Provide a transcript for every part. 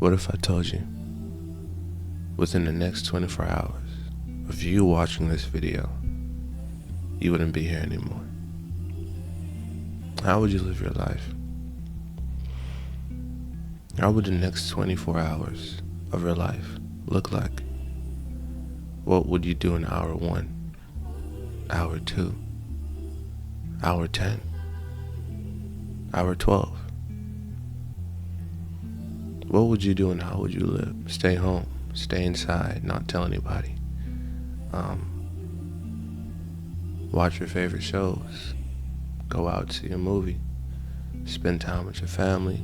What if I told you within the next 24 hours of you watching this video, you wouldn't be here anymore? How would you live your life? How would the next 24 hours of your life look like? What would you do in hour 1, hour 2, hour 10, hour 12? What would you do and how would you live? Stay home, stay inside, not tell anybody. Watch your favorite shows, go out, see a movie, spend time with your family,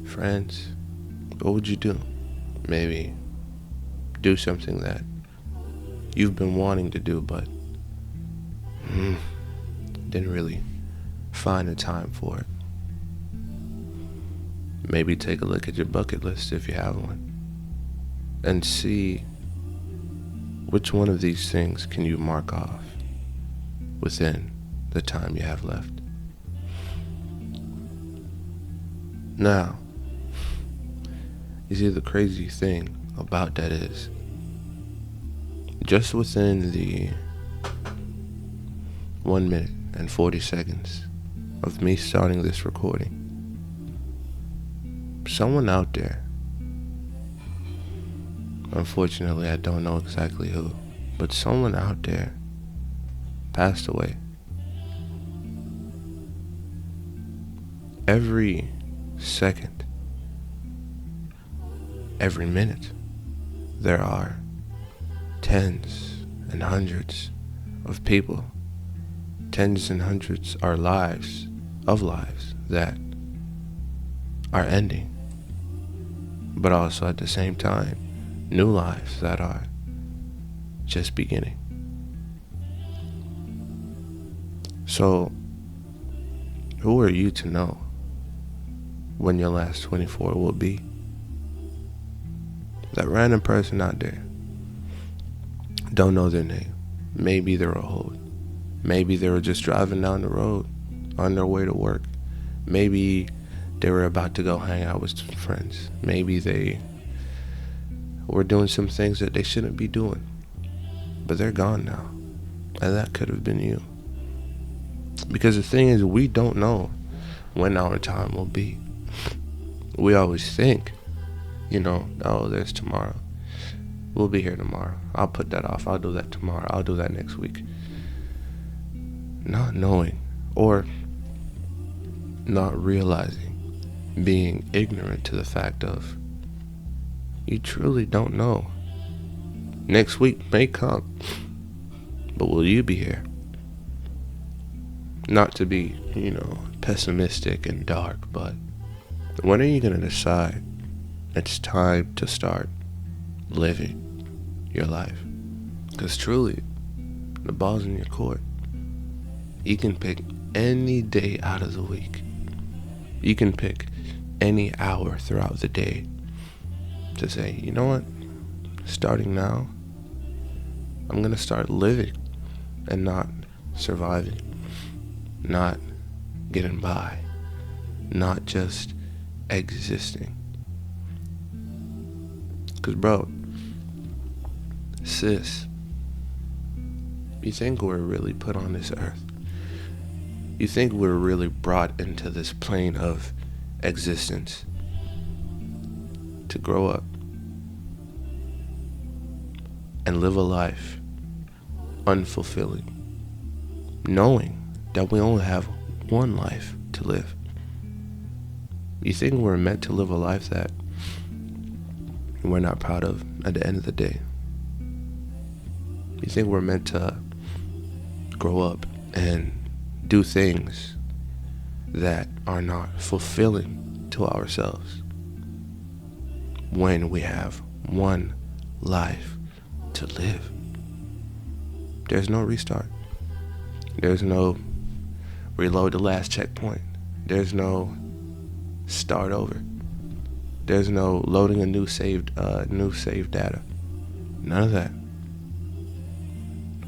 friends. What would you do? Maybe do something that you've been wanting to do but didn't really find the time for it. Maybe take a look at your bucket list if you have one and see which one of these things can you mark off within the time you have left. Now, you see, the crazy thing about that is just within the 1 minute and 40 seconds of me starting this recording, someone out there, unfortunately I don't know exactly who, but someone out there passed away. Every second, every minute, there are tens and hundreds of people, tens and hundreds are lives that are ending, but also at the same time, new lives that are just beginning. So, who are you to know when your last 24 will be? That random person out there, don't know their name. Maybe they're old. Maybe they were just driving down the road on their way to work. Maybe they were about to go hang out with some friends. Maybe they were doing some things that they shouldn't be doing. But they're gone now. And that could have been you. Because the thing is, we don't know when our time will be. We always think, oh, there's tomorrow. We'll be here tomorrow. I'll put that off. I'll do that tomorrow. I'll do that next week. Not knowing or not realizing, being ignorant to the fact of you truly don't know. Next week may come, but will you be here? Not to be, pessimistic and dark, but when are you going to decide it's time to start living your life? Because truly, the ball's in your court. You can pick any day out of the week. You can pick any hour throughout the day to say, you know what? Starting now, I'm going to start living and not surviving, not getting by, not just existing. Because, bro, sis, you think we're really put on this earth? You think we're really brought into this plane of existence to grow up and live a life unfulfilling, knowing that we only have one life to live? You think we're meant to live a life that we're not proud of at the end of the day? You think we're meant to grow up and do things that are not fulfilling to ourselves when we have one life to live? There's no restart. There's no reload the last checkpoint. There's no start over. There's no loading a new saved data. None of that.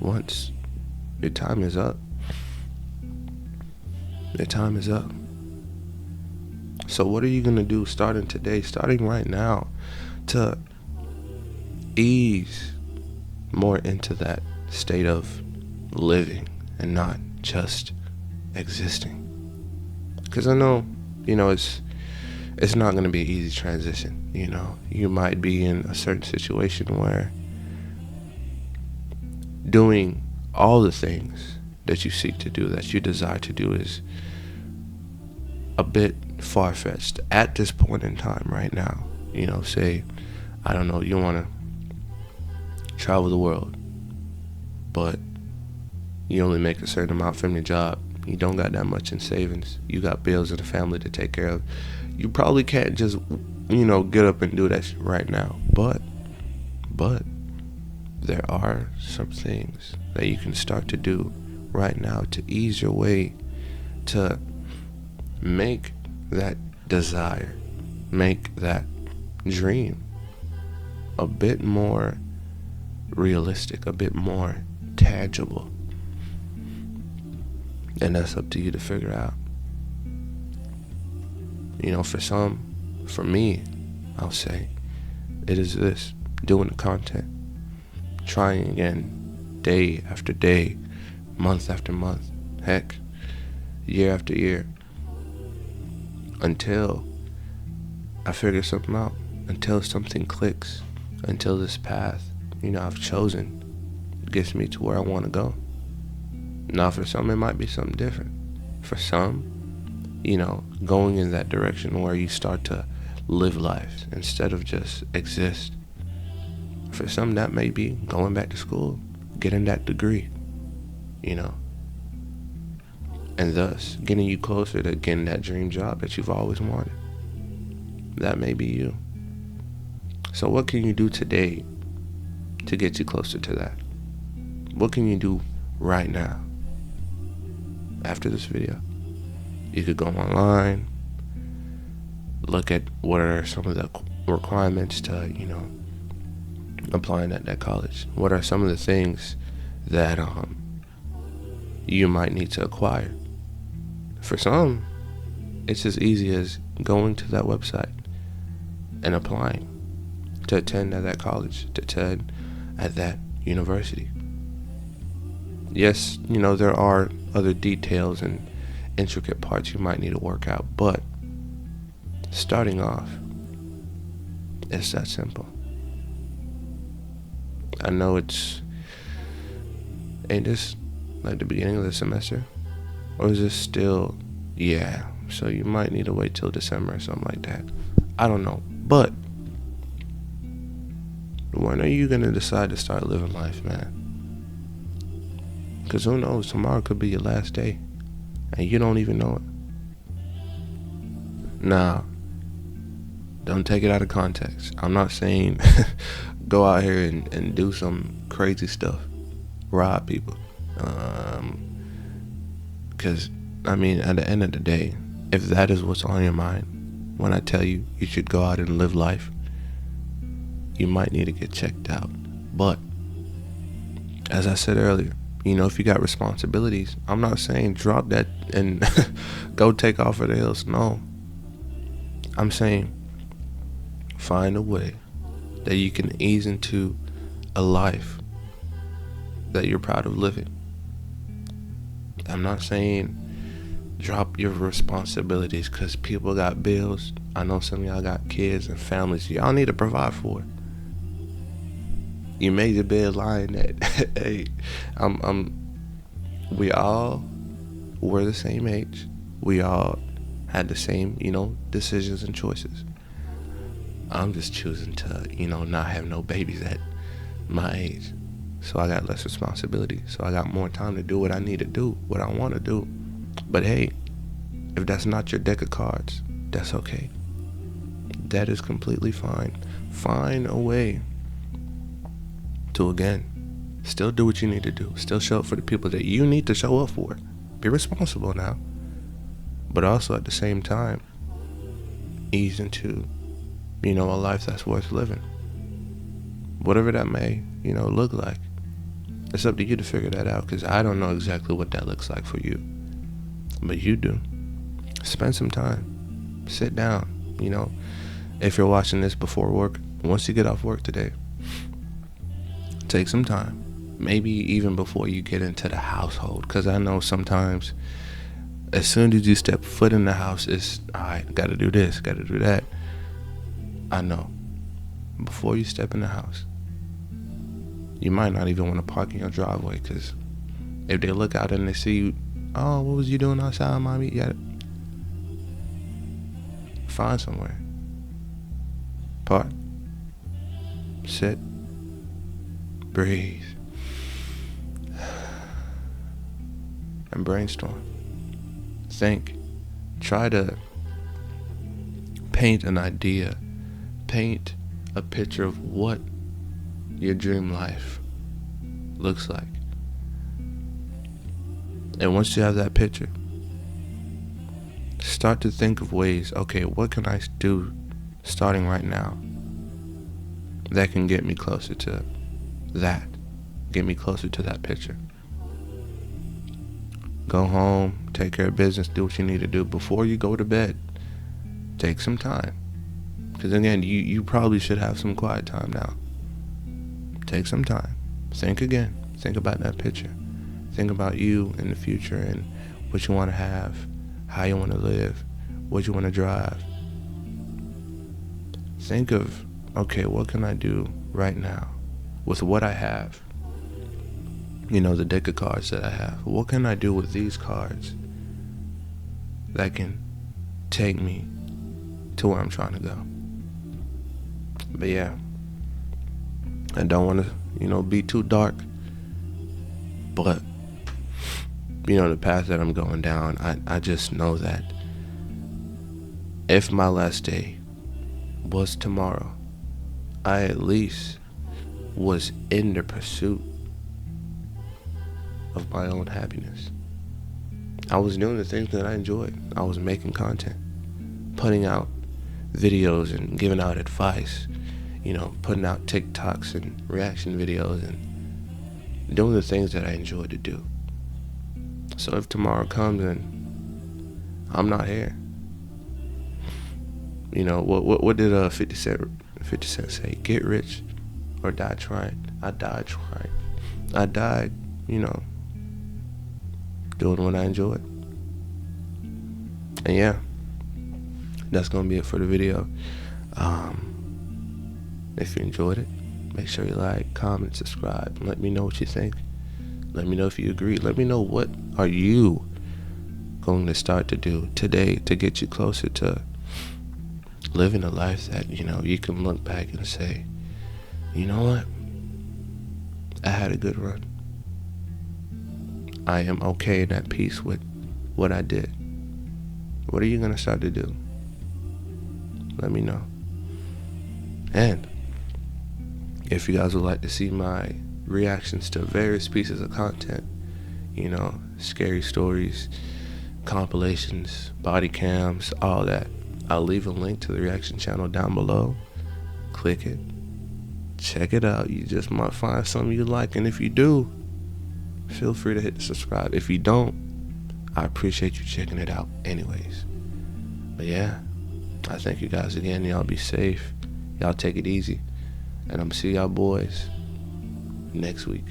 Once your time is up, your time is up. So what are you going to do starting today, starting right now, to ease more into that state of living and not just existing? Because I know, it's not going to be an easy transition. You might be in a certain situation where doing all the things that you seek to do, that you desire to do, is a bit far-fetched at this point in time right now. Say, I don't know, you want to travel the world, but you only make a certain amount from your job. You don't got that much in savings. You got bills and a family to take care of. You probably can't just, get up and do that shit right now. But there are some things that you can start to do right now to ease your way, to make that desire, make that dream a bit more realistic, a bit more tangible. And that's up to you to figure out. For me, I'll say, it is this: doing the content, trying again, day after day, month after month, heck, year after year, until I figure something out, until something clicks, until this path, I've chosen gets me to where I want to go. Now, for some, it might be something different. For some, going in that direction where you start to live life instead of just exist. For some, that may be going back to school, getting that degree, and thus getting you closer to getting that dream job that you've always wanted. That may be you. So what can you do today to get you closer to that? What can you do right now? After this video, you could go online, look at what are some of the requirements to, applying at that college. What are some of the things that you might need to acquire? For some, it's as easy as going to that website and applying to attend at that college, to attend at that university. Yes, there are other details and intricate parts you might need to work out, but starting off, it's that simple. I know ain't this like the beginning of the semester? Or is this still, so you might need to wait till December or something like that. I don't know, but when are you going to decide to start living life, man? Because who knows, tomorrow could be your last day, and you don't even know it. Now, don't take it out of context. I'm not saying go out here and do some crazy stuff, rob people. Because, at the end of the day, if that is what's on your mind, when I tell you you should go out and live life, you might need to get checked out. But, as I said earlier, if you got responsibilities, I'm not saying drop that and go take off of the hills. No. I'm saying find a way that you can ease into a life that you're proud of living. I'm not saying drop your responsibilities, because people got bills. I know some of y'all got kids and families y'all need to provide for. You made your bed lying that, hey, we all were the same age. We all had the same, decisions and choices. I'm just choosing to, not have no babies at my age. So I got less responsibility. So I got more time to do what I need to do, what I want to do. But hey, if that's not your deck of cards, that's okay. That is completely fine. Find a way to, again, still do what you need to do. Still show up for the people that you need to show up for. Be responsible now. But also at the same time, ease into, a life that's worth living. Whatever that may, look like. It's up to you to figure that out, because I don't know exactly what that looks like for you. But you do. Spend some time. Sit down. If you're watching this before work, once you get off work today, take some time. Maybe even before you get into the household, because I know sometimes as soon as you step foot in the house, it's, all right, gotta do this, gotta do that. I know. Before you step in the house, you might not even want to park in your driveway, because if they look out and they see you, oh, what was you doing outside, mommy? Yeah. Find somewhere. Park. Sit. Breathe. And brainstorm. Think. Try to paint an idea. Paint a picture of what your dream life looks like. And once you have that picture, start to think of ways, okay, what can I do starting right now that can get me closer to that, get me closer to that picture. Go home, take care of business, do what you need to do before you go to bed. Take some time. Because again, you probably should have some quiet time now. Take some time. Think again. Think about that picture. Think about you in the future and what you want to have, how you want to live, what you want to drive. Think of, okay, what can I do right now with what I have? The deck of cards that I have. What can I do with these cards that can take me to where I'm trying to go? But yeah, I don't want to, be too dark. But, the path that I'm going down, I just know that if my last day was tomorrow, I at least was in the pursuit of my own happiness. I was doing the things that I enjoyed. I was making content, putting out videos and giving out advice, putting out TikToks and reaction videos and doing the things that I enjoy to do. So if tomorrow comes and I'm not here, what did 50 Cent say? Get rich or die trying. I died trying. I died, doing what I enjoyed. And yeah, that's gonna be it for the video. If you enjoyed it, make sure you like, comment, subscribe. Let me know what you think. Let me know if you agree. Let me know what are you going to start to do today to get you closer to living a life that, you can look back and say, you know what? I had a good run. I am okay and at peace with what I did. What are you going to start to do? Let me know. And if you guys would like to see my reactions to various pieces of content, scary stories, compilations, body cams, all that, I'll leave a link to the reaction channel down below. Click it. Check it out. You just might find something you like. And if you do, feel free to hit the subscribe. If you don't, I appreciate you checking it out anyways. But yeah, I thank you guys again. Y'all be safe. Y'all take it easy. And I'm see y'all boys next week.